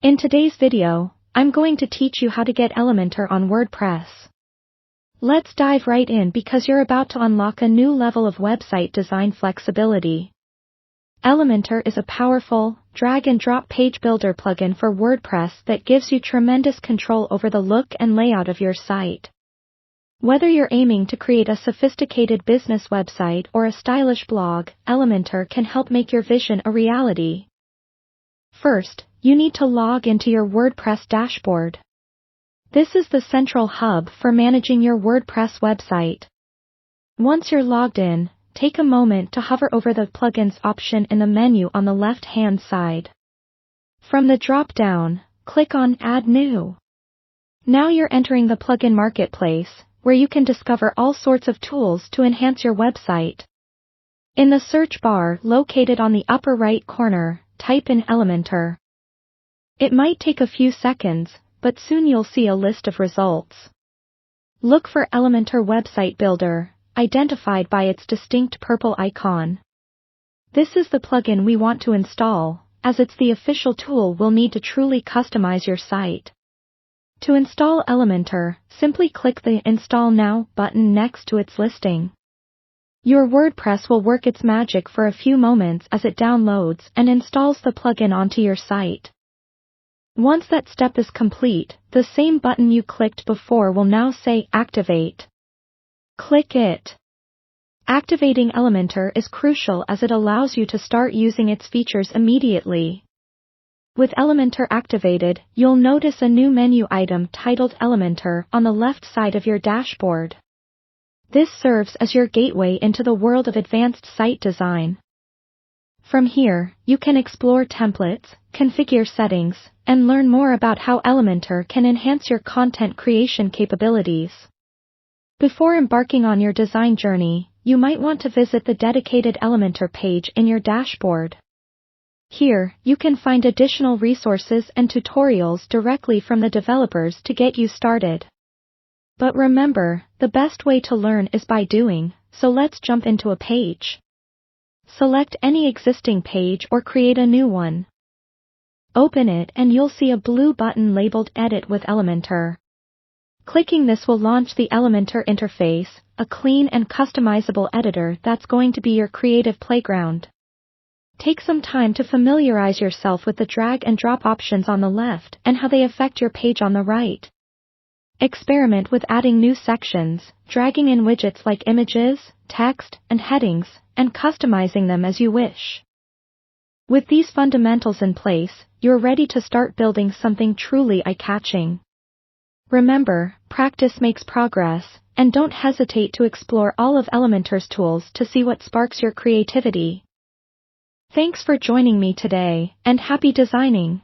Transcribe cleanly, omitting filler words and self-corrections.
In today's video, I'm going to teach you how to get Elementor on WordPress. Let's dive right in because you're about to unlock a new level of website design flexibility. Elementor is a powerful, drag-and-drop page builder plugin for WordPress that gives you tremendous control over the look and layout of your site. Whether you're aiming to create a sophisticated business website or a stylish blog, Elementor can help make your vision a reality. First, you need to log into your WordPress dashboard. This is the central hub for managing your WordPress website. Once you're logged in, take a moment to hover over the Plugins option in the menu on the left-hand side. From the drop-down, click on Add New. Now you're entering the plugin marketplace, where you can discover all sorts of tools to enhance your website. In the search bar located on the upper right corner, type in Elementor. It might take a few seconds, but soon you'll see a list of results. Look for Elementor Website Builder, identified by its distinct purple icon. This is the plugin we want to install, as it's the official tool we'll need to truly customize your site. To install Elementor, simply click the Install Now button next to its listing. Your WordPress will work its magic for a few moments as it downloads and installs the plugin onto your site. Once that step is complete, the same button you clicked before will now say Activate. Click it. Activating Elementor is crucial as it allows you to start using its features immediately. With Elementor activated, you'll notice a new menu item titled Elementor on the left side of your dashboard. This serves as your gateway into the world of advanced site design. From here, you can explore templates, configure settings, and learn more about how Elementor can enhance your content creation capabilities. Before embarking on your design journey, you might want to visit the dedicated Elementor page in your dashboard. Here, you can find additional resources and tutorials directly from the developers to get you started. But remember, the best way to learn is by doing, so let's jump into a page. Select any existing page or create a new one. Open it and you'll see a blue button labeled Edit with Elementor. Clicking this will launch the Elementor interface, a clean and customizable editor that's going to be your creative playground. Take some time to familiarize yourself with the drag and drop options on the left and how they affect your page on the right. Experiment with adding new sections, dragging in widgets like images, text, and headings, and customizing them as you wish. With these fundamentals in place, you're ready to start building something truly eye-catching. Remember, practice makes progress, and don't hesitate to explore all of Elementor's tools to see what sparks your creativity. Thanks for joining me today, and happy designing!